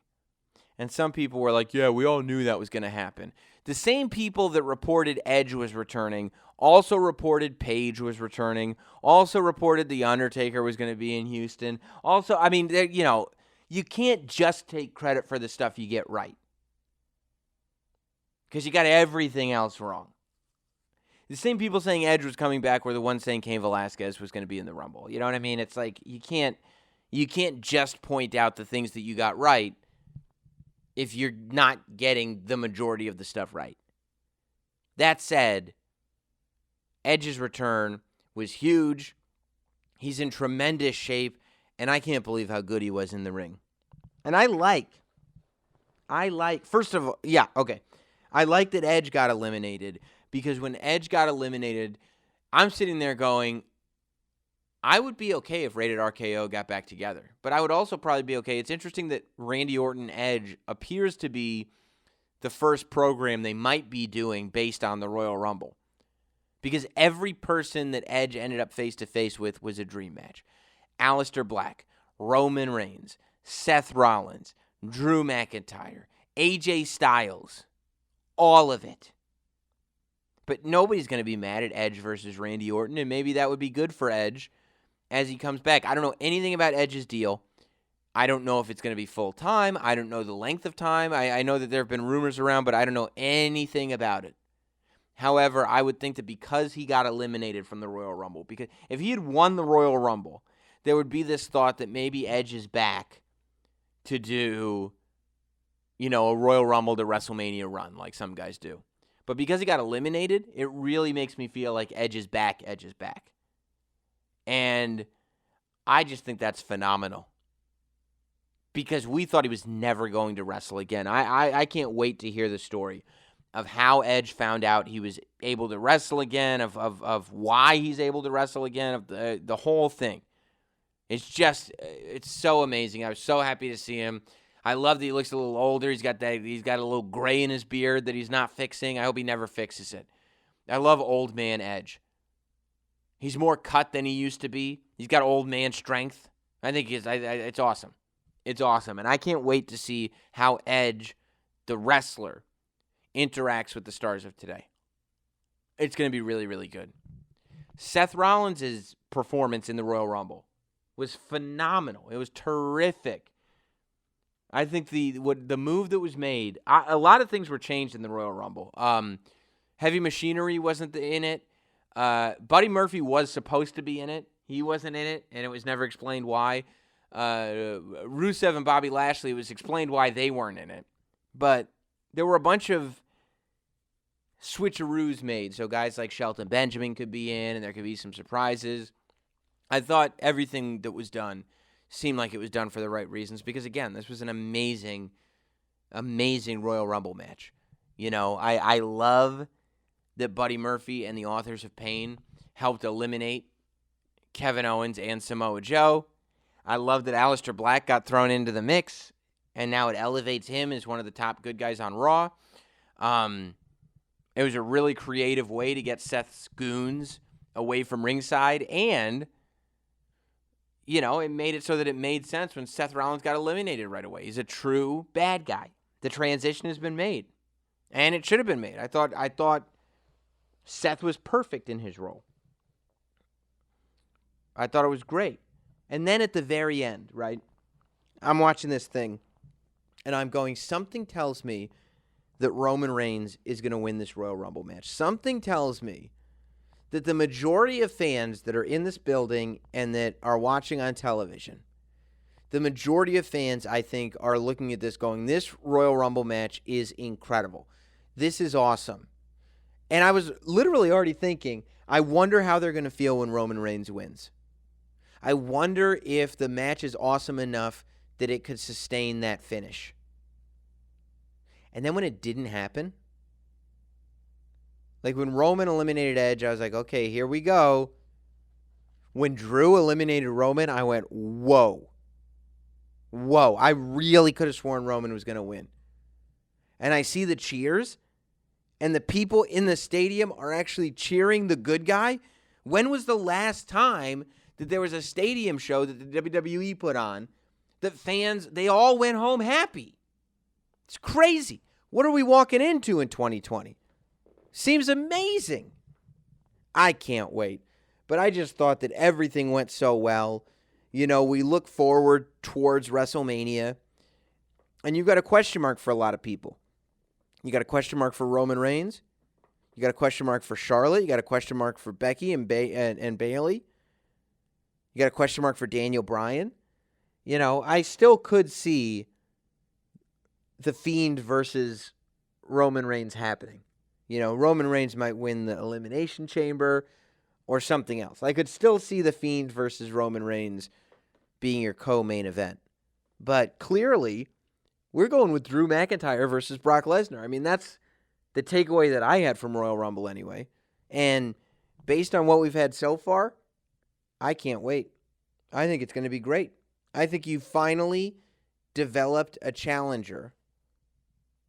And some people were like, yeah, we all knew that was going to happen. The same people that reported Edge was returning also reported Paige was returning, also reported The Undertaker was going to be in Houston. Also, I mean, you can't just take credit for the stuff you get right, because you got everything else wrong. The same people saying Edge was coming back were the ones saying Cain Velasquez was going to be in the Rumble. You know what I mean? It's like you can't just point out the things that you got right if you're not getting the majority of the stuff right. That said, Edge's return was huge. He's in tremendous shape, and I can't believe how good he was in the ring. And I like, first of all, yeah, okay. I like that Edge got eliminated, because when Edge got eliminated, I'm sitting there going, I would be okay if Rated RKO got back together. But I would also probably be okay. It's interesting that Randy Orton Edge appears to be the first program they might be doing based on the Royal Rumble. Because every person that Edge ended up face-to-face with was a dream match. Aleister Black, Roman Reigns, Seth Rollins, Drew McIntyre, AJ Styles, all of it. But nobody's going to be mad at Edge versus Randy Orton, and maybe that would be good for Edge as he comes back. I don't know anything about Edge's deal. I don't know if it's going to be full-time. I don't know the length of time. I know that there have been rumors around, but I don't know anything about it. However, I would think that because he got eliminated from the Royal Rumble, because if he had won the Royal Rumble, there would be this thought that maybe Edge is back to do, a Royal Rumble to WrestleMania run like some guys do. But because he got eliminated, it really makes me feel like Edge is back. And I just think that's phenomenal, because we thought he was never going to wrestle again. I can't wait to hear the story of how Edge found out he was able to wrestle again, of why he's able to wrestle again, of the whole thing. It's so amazing. I was so happy to see him. I love that he looks a little older. He's got a little gray in his beard that he's not fixing. I hope he never fixes it. I love old man Edge. He's more cut than he used to be. He's got old man strength. I think it's awesome. It's awesome. And I can't wait to see how Edge, the wrestler, interacts with the stars of today. It's going to be really, really good. Seth Rollins' performance in the Royal Rumble was phenomenal. It was terrific. I think the move that was made, a lot of things were changed in the Royal Rumble. Heavy Machinery wasn't in it. Buddy Murphy was supposed to be in it. He wasn't in it, and it was never explained why. Rusev and Bobby Lashley, it was explained why they weren't in it. But there were a bunch of switcheroos made, so guys like Shelton Benjamin could be in, and there could be some surprises. I thought everything that was done seemed like it was done for the right reasons, because, again, this was an amazing, amazing Royal Rumble match. I love that Buddy Murphy and the Authors of Pain helped eliminate Kevin Owens and Samoa Joe. I love that Aleister Black got thrown into the mix, and now it elevates him as one of the top good guys on Raw. It was a really creative way to get Seth's goons away from ringside, and, it made it so that it made sense when Seth Rollins got eliminated right away. He's a true bad guy. The transition has been made, and it should have been made. I thought Seth was perfect in his role. I thought it was great. And then at the very end, right, I'm watching this thing, and I'm going, something tells me that Roman Reigns is going to win this Royal Rumble match. Something tells me that the majority of fans that are in this building and that are watching on television, the majority of fans, I think, are looking at this going, this Royal Rumble match is incredible. This is awesome. And I was literally already thinking, I wonder how they're going to feel when Roman Reigns wins. I wonder if the match is awesome enough that it could sustain that finish. And then when it didn't happen, like when Roman eliminated Edge, I was like, okay, here we go. When Drew eliminated Roman, I went, whoa. whoa, I really could have sworn Roman was going to win. And I see the cheers, and the people in the stadium are actually cheering the good guy. When was the last time that there was a stadium show that the WWE put on that fans, they all went home happy? It's crazy. What are we walking into in 2020? Seems amazing. I can't wait. But I just thought that everything went so well. You know, we look forward towards WrestleMania, and you've got a question mark for a lot of people. You got a question mark for Roman Reigns. You got a question mark for Charlotte. You got a question mark for Becky and Bayley. You got a question mark for Daniel Bryan. You know, I still could see The Fiend versus Roman Reigns happening. You know, Roman Reigns might win the Elimination Chamber or something else. I could still see The Fiend versus Roman Reigns being your co-main event. But clearly, we're going with Drew McIntyre versus Brock Lesnar. I mean, that's the takeaway that I had from Royal Rumble anyway. And based on what we've had so far, I can't wait. I think it's going to be great. I think you finally developed a challenger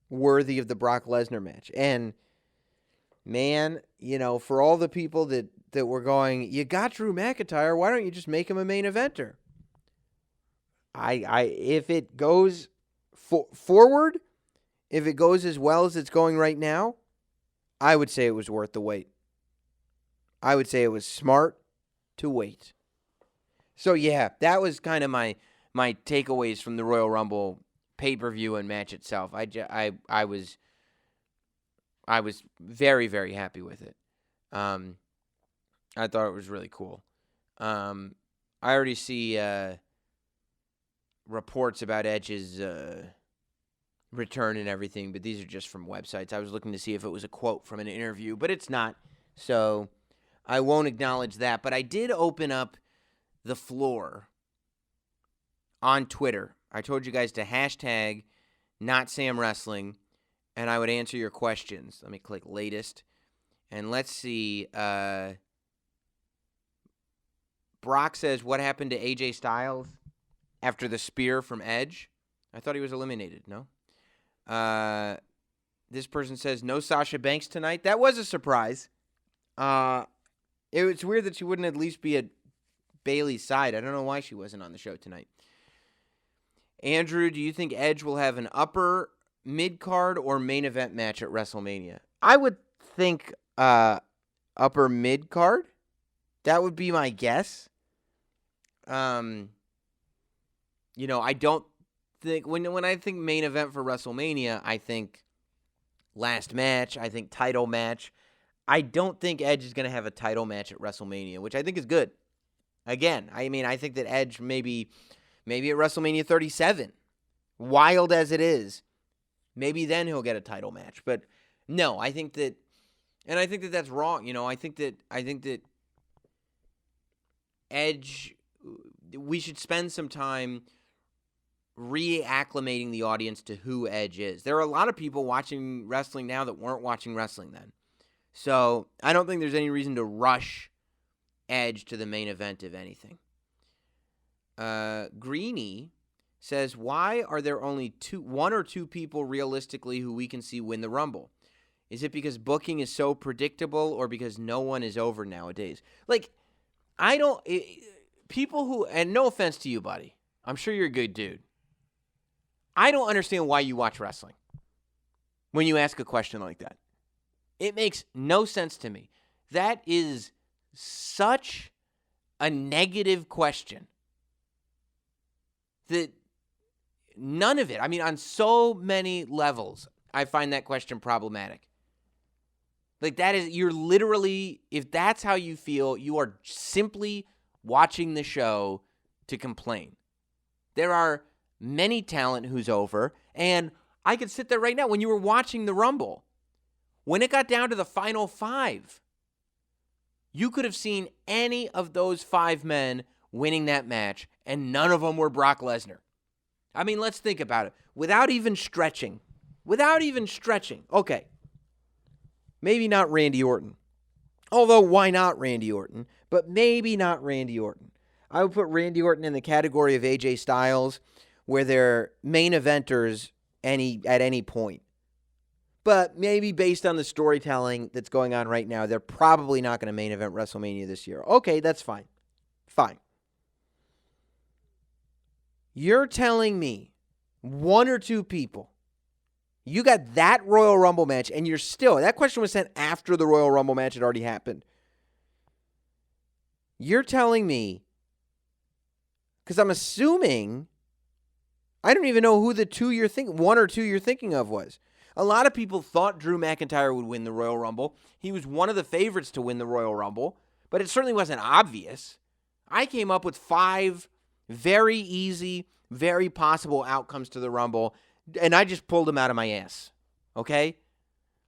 worthy of the Brock Lesnar match. And, man, you know, for all the people that were going, you got Drew McIntyre, why don't you just make him a main eventer? If it goes forward, if it goes as well as it's going right now, I would say it was worth the wait. I would say it was smart to wait. So, yeah, that was kind of my takeaways from the Royal Rumble pay-per-view and match itself. I was very, very happy with it. I thought it was really cool. I already see reports about Edge's return and everything, but these are just from websites. I was looking to see if it was a quote from an interview, but it's not. So I won't acknowledge that. But I did open up the floor on Twitter. I told you guys to hashtag NotSamWrestling, and I would answer your questions. Let me click latest. And let's see. Brock says, what happened to AJ Styles after the spear from Edge? I thought he was eliminated, no? This person says, no Sasha Banks tonight. That was a surprise. It's weird that she wouldn't at least be at Bayley's side. I don't know why she wasn't on the show tonight. Andrew, do you think Edge will have an upper, mid-card, or main event match at WrestleMania? I would think upper mid-card. That would be my guess. You know, I don't think, when I think main event for WrestleMania, I think last match, I think title match. I don't think Edge is going to have a title match at WrestleMania, which I think is good. Again, I mean, I think that Edge maybe at WrestleMania 37, wild as it is, maybe then he'll get a title match. But no, I think that that's wrong. You know, I think that Edge, we should spend some time reacclimating the audience to who Edge is. There are a lot of people watching wrestling now that weren't watching wrestling then. So I don't think there's any reason to rush Edge to the main event, if anything. Greeny says, why are there only one or two people realistically who we can see win the Rumble? Is it because booking is so predictable or because no one is over nowadays? Like, people who, and no offense to you, buddy, I'm sure you're a good dude. I don't understand why you watch wrestling when you ask a question like that. It makes no sense to me. That is such a negative question that none of it, I mean, on so many levels, I find that question problematic. Like, that is, you're literally, if that's how you feel, you are simply watching the show to complain. There are many talent who's over, and I could sit there right now when you were watching the Rumble. When it got down to the final five, you could have seen any of those five men winning that match, and none of them were Brock Lesnar. I mean, let's think about it. Without even stretching. Okay. Maybe not Randy Orton. Although, why not Randy Orton? But maybe not Randy Orton. I would put Randy Orton in the category of AJ Styles where they're main eventers at any point. But maybe based on the storytelling that's going on right now, they're probably not going to main event WrestleMania this year. Okay, that's fine. Fine. You're telling me one or two people, you got that Royal Rumble match, and you're still, that question was sent after the Royal Rumble match had already happened. You're telling me, because I'm assuming, I don't even know who the one or two you're thinking of was. A lot of people thought Drew McIntyre would win the Royal Rumble. He was one of the favorites to win the Royal Rumble, but it certainly wasn't obvious. I came up with 5 very easy, very possible outcomes to the Rumble, and I just pulled them out of my ass, okay?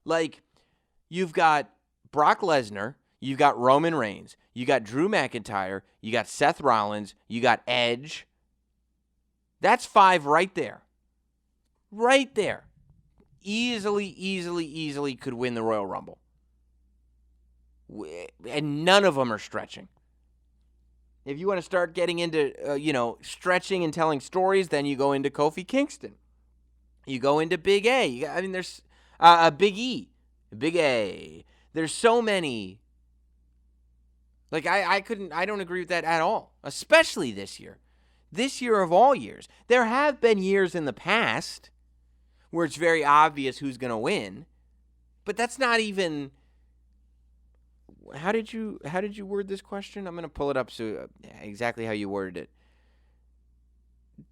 Like, you've got Brock Lesnar, you've got Roman Reigns, you got Drew McIntyre, you got Seth Rollins, you got Edge. That's 5 right there. Right there. Easily could win the Royal Rumble. And none of them are stretching. If you want to start getting into, stretching and telling stories, then you go into Kofi Kingston. You go into Big A. There's Big E. Big A. There's so many. Like, I don't agree with that at all. Especially this year. This year of all years. There have been years in the past where it's very obvious who's going to win. But that's not even... How did you word this question? I'm going to pull it up so exactly how you worded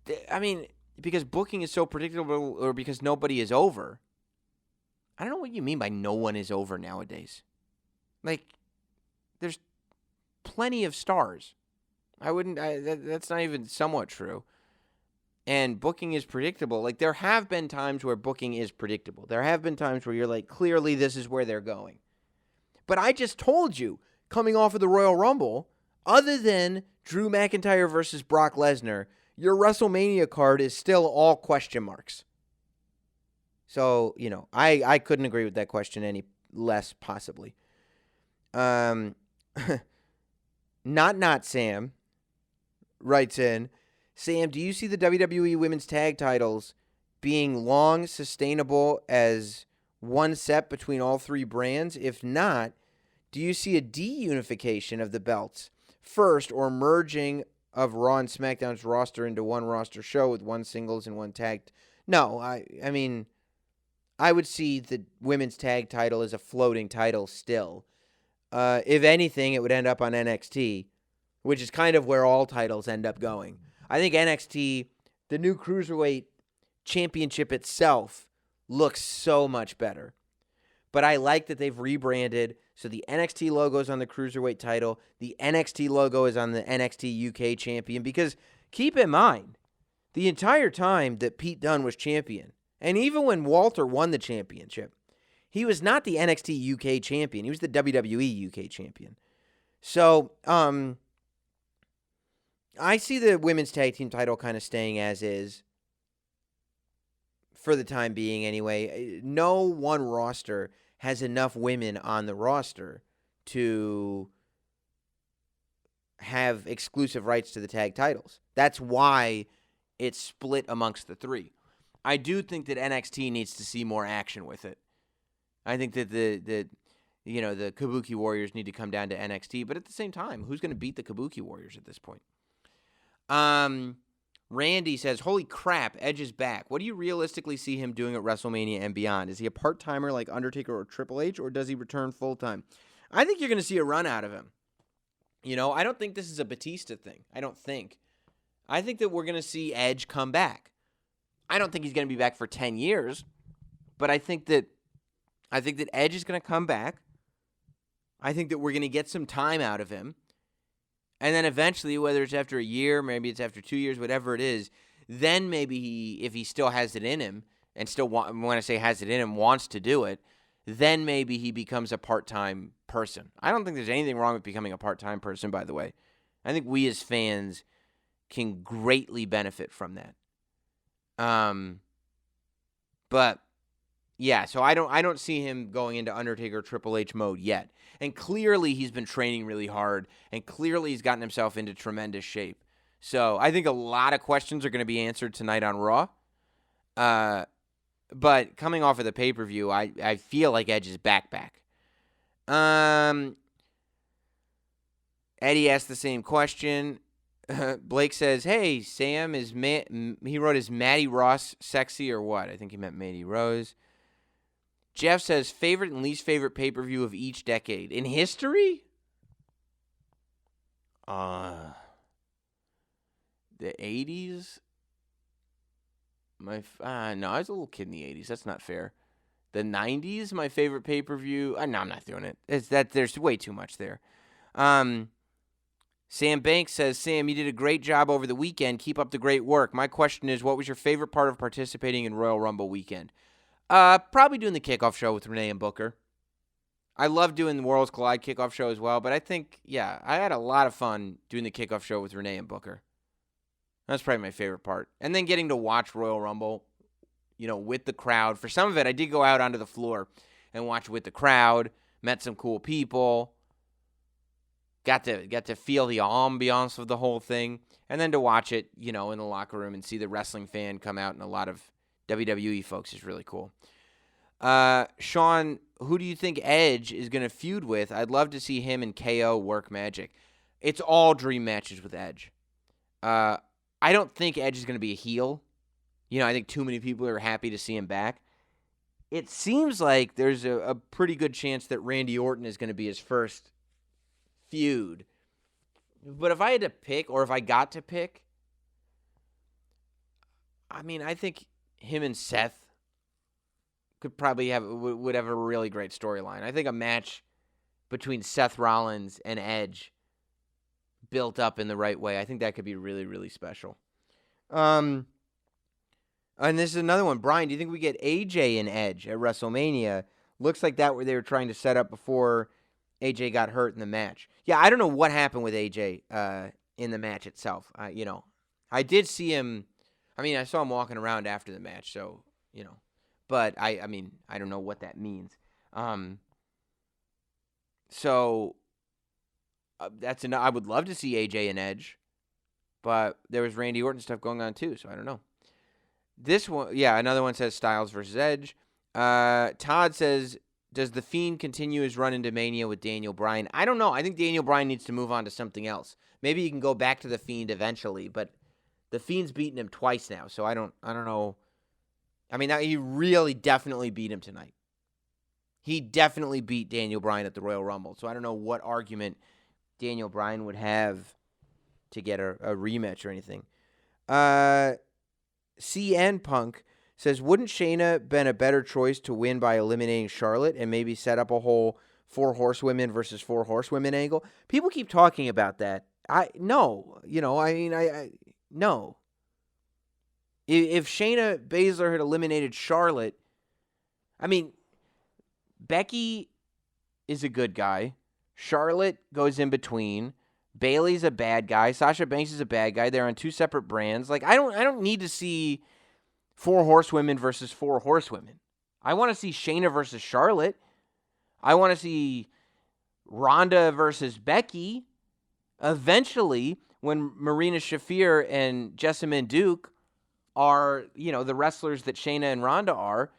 it. I mean, because booking is so predictable or because nobody is over. I don't know what you mean by no one is over nowadays. Like, there's plenty of stars. That's not even somewhat true. And booking is predictable. Like, there have been times where booking is predictable. There have been times where you're like, clearly this is where they're going. But I just told you, coming off of the Royal Rumble, other than Drew McIntyre versus Brock Lesnar, your WrestleMania card is still all question marks. So, I couldn't agree with that question any less, possibly. Not Sam writes in, Sam, do you see the WWE Women's Tag Titles being long, sustainable as one set between all 3 brands? If not, do you see a de-unification of the belts first or merging of Raw and SmackDown's roster into one roster show with one singles and one tag? No, I mean, I would see the women's tag title as a floating title still. If anything, it would end up on NXT, which is kind of where all titles end up going. I think NXT, the new Cruiserweight Championship itself, looks so much better. But I like that they've rebranded, so the NXT logo is on the Cruiserweight title. The NXT logo is on the NXT UK champion. Because keep in mind, the entire time that Pete Dunne was champion, and even when Walter won the championship, he was not the NXT UK champion. He was the WWE UK champion. So, I see the women's tag team title kind of staying as is. For the time being, anyway. No one roster has enough women on the roster to have exclusive rights to the tag titles. That's why it's split amongst the 3. I do think that NXT needs to see more action with it. I think that the Kabuki Warriors need to come down to NXT, but at the same time, who's going to beat the Kabuki Warriors at this point? Randy says, holy crap, Edge is back. What do you realistically see him doing at WrestleMania and beyond? Is he a part-timer like Undertaker or Triple H, or does he return full-time? I think you're going to see a run out of him. I don't think this is a Batista thing. I think that we're going to see Edge come back. I don't think he's going to be back for 10 years, but I think that Edge is going to come back. I think that we're going to get some time out of him. And then eventually, whether it's after a year, maybe it's after 2 years, whatever it is, then maybe if he still has it in him, and still, when I say has it in him, wants to do it, then maybe he becomes a part-time person. I don't think there's anything wrong with becoming a part-time person, by the way. I think we as fans can greatly benefit from that. But yeah, so I don't see him going into Undertaker Triple H mode yet. And clearly he's been training really hard, and clearly he's gotten himself into tremendous shape. So I think a lot of questions are going to be answered tonight on Raw. But coming off of the pay-per-view, I feel like Edge is back. Eddie asked the same question. Blake says, hey, Sam, he wrote, is Maddie Ross sexy or what? I think he meant Maddie Rose. Jeff says, favorite and least favorite pay-per-view of each decade. In history? The 80s? No, I was a little kid in the 80s. That's not fair. The 90s, my favorite pay-per-view. No, I'm not doing it. There's way too much there. Sam Banks says, Sam, you did a great job over the weekend. Keep up the great work. My question is, what was your favorite part of participating in Royal Rumble weekend? Probably doing the kickoff show with Renee and Booker. I love doing the Worlds Collide kickoff show as well, but I think, I had a lot of fun doing the kickoff show with Renee and Booker. That's probably my favorite part. And then getting to watch Royal Rumble, with the crowd. For some of it, I did go out onto the floor and watch with the crowd, met some cool people. Got to feel the ambiance of the whole thing, and then to watch it, in the locker room and see the wrestling fan come out and a lot of WWE folks is really cool. Sean, who do you think Edge is going to feud with? I'd love to see him and KO work magic. It's all dream matches with Edge. I don't think Edge is going to be a heel. I think too many people are happy to see him back. It seems like there's a pretty good chance that Randy Orton is going to be his first feud. But if I had to pick, or if I got to pick, I think him and Seth could probably would have a really great storyline. I think a match between Seth Rollins and Edge built up in the right way, I think that could be really, really special. And this is another one. Brian, do you think we get AJ and Edge at WrestleMania? Looks like that where they were trying to set up before AJ got hurt in the match. Yeah, I don't know what happened with AJ in the match itself. I did see him. I saw him walking around after the match, so, But, I don't know what that means. I would love to see AJ and Edge, but there was Randy Orton stuff going on too, so I don't know. This one, another one says Styles versus Edge. Todd says, does The Fiend continue his run into Mania with Daniel Bryan? I don't know. I think Daniel Bryan needs to move on to something else. Maybe he can go back to The Fiend eventually, but The Fiend's beaten him twice now, so I don't know. He really definitely beat him tonight. He definitely beat Daniel Bryan at the Royal Rumble, so I don't know what argument Daniel Bryan would have to get a rematch or anything. CN Punk says, wouldn't Shayna been a better choice to win by eliminating Charlotte and maybe set up a whole 4 horsewomen versus 4 horsewomen angle? People keep talking about that. No. If Shayna Baszler had eliminated Charlotte, Becky is a good guy. Charlotte goes in between. Bayley's a bad guy. Sasha Banks is a bad guy. They're on 2 separate brands. I don't need to see 4 horsewomen versus 4 horsewomen. I want to see Shayna versus Charlotte. I want to see Ronda versus Becky. Eventually, when Marina Shafir and Jessamine Duke are, the wrestlers that Shayna and Ronda are,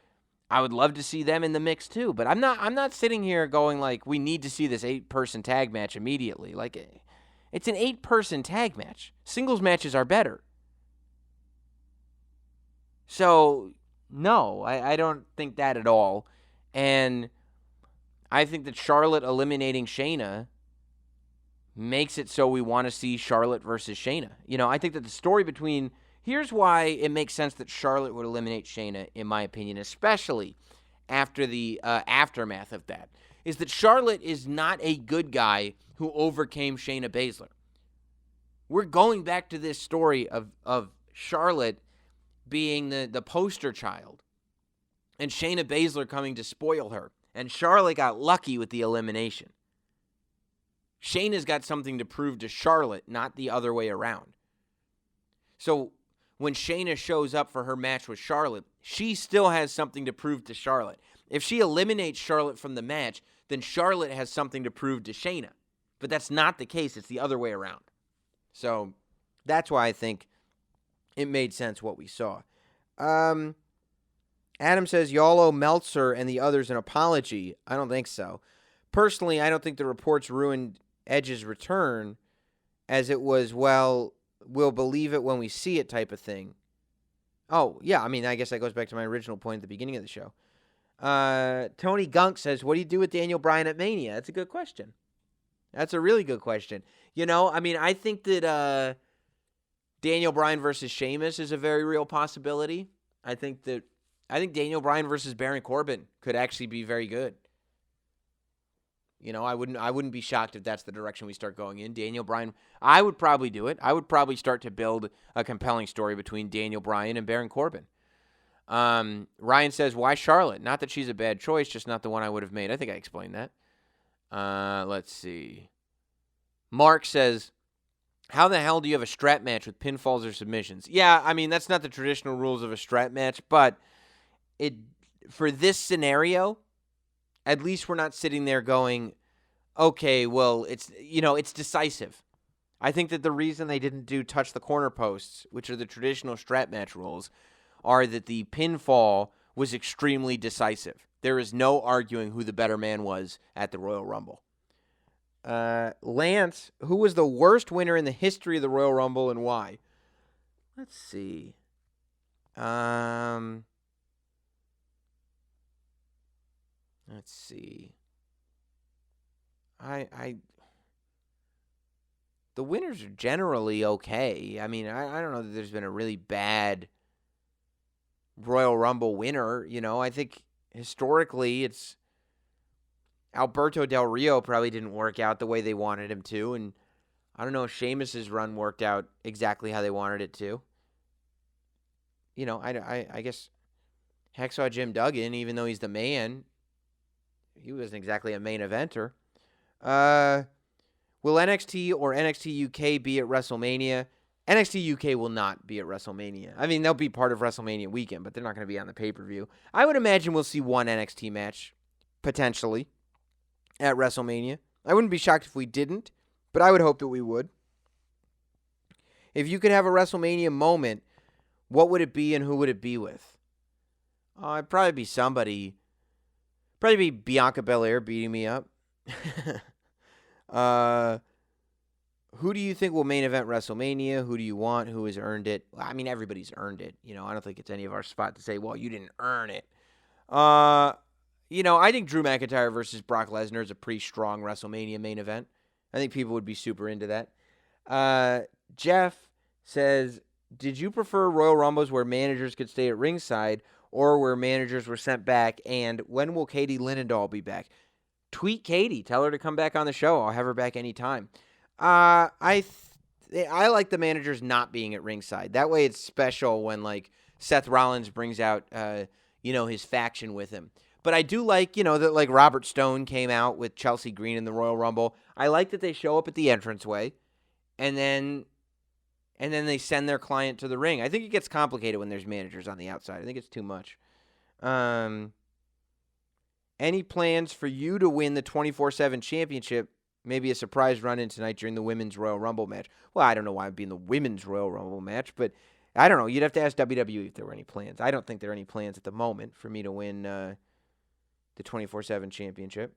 I would love to see them in the mix too. But I'm not sitting here going we need to see this 8-person tag match immediately. It's an 8-person tag match. Singles matches are better. So, no, I don't think that at all. And I think that Charlotte eliminating Shayna makes it so we want to see Charlotte versus Shayna. I think that the story between... Here's why it makes sense that Charlotte would eliminate Shayna, in my opinion, especially after the aftermath of that, is that Charlotte is not a good guy who overcame Shayna Baszler. We're going back to this story of Charlotte being the poster child and Shayna Baszler coming to spoil her. And Charlotte got lucky with the elimination. Shayna's got something to prove to Charlotte, not the other way around. So when Shayna shows up for her match with Charlotte, she still has something to prove to Charlotte. If she eliminates Charlotte from the match, then Charlotte has something to prove to Shayna. But that's not the case. It's the other way around. So That's why I think it made sense what we saw. Adam says, y'all owe Meltzer and the others an apology. I don't think so. Personally, I don't think the reports ruined Edge's return, as it was, well, we'll believe it when we see it type of thing. Oh, yeah, I mean, I guess that goes back to my original point at the beginning of the show. Tony Gunk says, what do you do with Daniel Bryan at Mania? That's a good question. That's a really good question. You know, I mean, I think that Daniel Bryan versus Sheamus is a very real possibility. I think Daniel Bryan versus Baron Corbin could actually be very good. You know, I wouldn't be shocked if that's the direction we start going in. Daniel Bryan, I would probably do it. I would probably start to build a compelling story between Daniel Bryan and Baron Corbin. Ryan says, why Charlotte? Not that she's a bad choice, just not the one I would have made. I think I explained that. Let's see. Mark says, how the hell do you have a strap match with pinfalls or submissions? Yeah, I mean, that's not the traditional rules of a strap match, but for this scenario, at least we're not sitting there going, okay, well, it's decisive. I think that the reason they didn't do touch the corner posts, which are the traditional strap match rules, are that the pinfall was extremely decisive. There is no arguing who the better man was at the Royal Rumble. Lance, who was the worst winner in the history of the Royal Rumble and why? Let's see. Let's see. The winners are generally okay. I mean, I don't know that there's been a really bad Royal Rumble winner. You know, I think historically it's Alberto Del Rio probably didn't work out the way they wanted him to, and I don't know if Sheamus's run worked out exactly how they wanted it to. You know, I guess Hacksaw Jim Duggan, even though he's the man, he wasn't exactly a main eventer. Will NXT or NXT UK be at WrestleMania? NXT UK will not be at WrestleMania. I mean, they'll be part of WrestleMania weekend, but they're not going to be on the pay-per-view. I would imagine we'll see one NXT match, potentially, at WrestleMania. I wouldn't be shocked if we didn't, but I would hope that we would. If you could have a WrestleMania moment, what would it be and who would it be with? It'd probably be somebody. Probably be Bianca Belair beating me up. Who do you think will main event WrestleMania? Who do you want? Who has earned it? I mean, everybody's earned it. You know, I don't think it's any of our spot to say, well, you didn't earn it. You know, I think Drew McIntyre versus Brock Lesnar is a pretty strong WrestleMania main event. I think people would be super into that. Jeff says, did you prefer Royal Rumbles where managers could stay at ringside or where managers were sent back? And when will Katie Linendahl be back? Tweet Katie. Tell her to come back on the show. I'll have her back anytime. I like the managers not being at ringside. That way it's special when, like, Seth Rollins brings out, his faction with him. But I do like, that, like, Robert Stone came out with Chelsea Green in the Royal Rumble. I like that they show up at the entranceway and then they send their client to the ring. I think it gets complicated when there's managers on the outside. I think it's too much. Any plans for you to win the 24/7 championship? Maybe a surprise run-in tonight during the Women's Royal Rumble match. Well, I don't know why I'd be in the Women's Royal Rumble match, but I don't know. You'd have to ask WWE if there were any plans. I don't think there are any plans at the moment for me to win the 24/7 championship.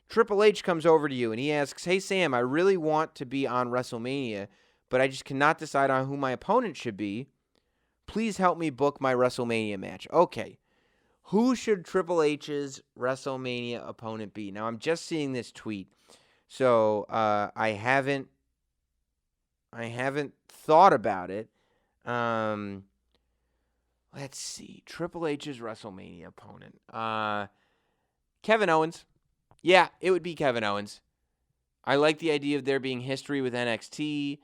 Triple H comes over to you and he asks, hey, Sam, I really want to be on WrestleMania, but I just cannot decide on who my opponent should be. Please help me book my WrestleMania match. Okay. Who should Triple H's WrestleMania opponent be? Now, I'm just seeing this tweet, so I haven't thought about it. Let's see. Triple H's WrestleMania opponent. Kevin Owens. Yeah, it would be Kevin Owens. I like the idea of there being history with NXT,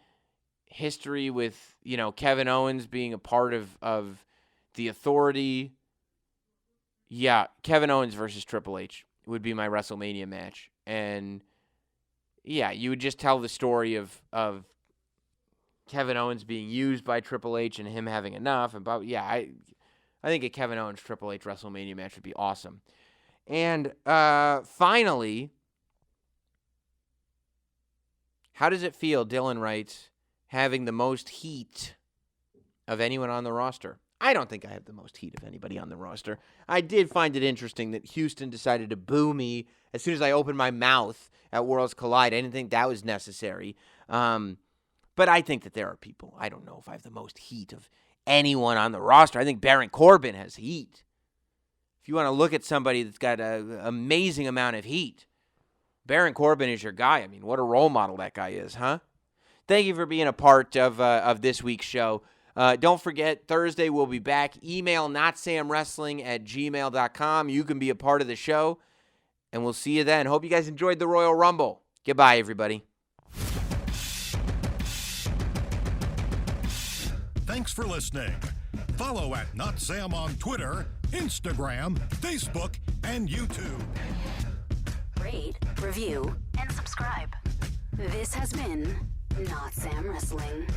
history with, Kevin Owens being a part of the Authority. Yeah, Kevin Owens versus Triple H would be my WrestleMania match. And, yeah, you would just tell the story of Kevin Owens being used by Triple H and him having enough. And I think a Kevin Owens Triple H WrestleMania match would be awesome. And finally, how does it feel, Dylan writes, having the most heat of anyone on the roster. I don't think I have the most heat of anybody on the roster. I did find it interesting that Houston decided to boo me as soon as I opened my mouth at Worlds Collide. I didn't think that was necessary. But I think that there are people. I don't know if I have the most heat of anyone on the roster. I think Baron Corbin has heat. If you want to look at somebody that's got an amazing amount of heat, Baron Corbin is your guy. I mean, what a role model that guy is, huh? Thank you for being a part of this week's show. Don't forget, Thursday we'll be back. Email notsamwrestling@gmail.com. You can be a part of the show, and we'll see you then. Hope you guys enjoyed the Royal Rumble. Goodbye, everybody. Thanks for listening. Follow at Notsam on Twitter, Instagram, Facebook, and YouTube. Rate, review, and subscribe. This has been Notsam Wrestling.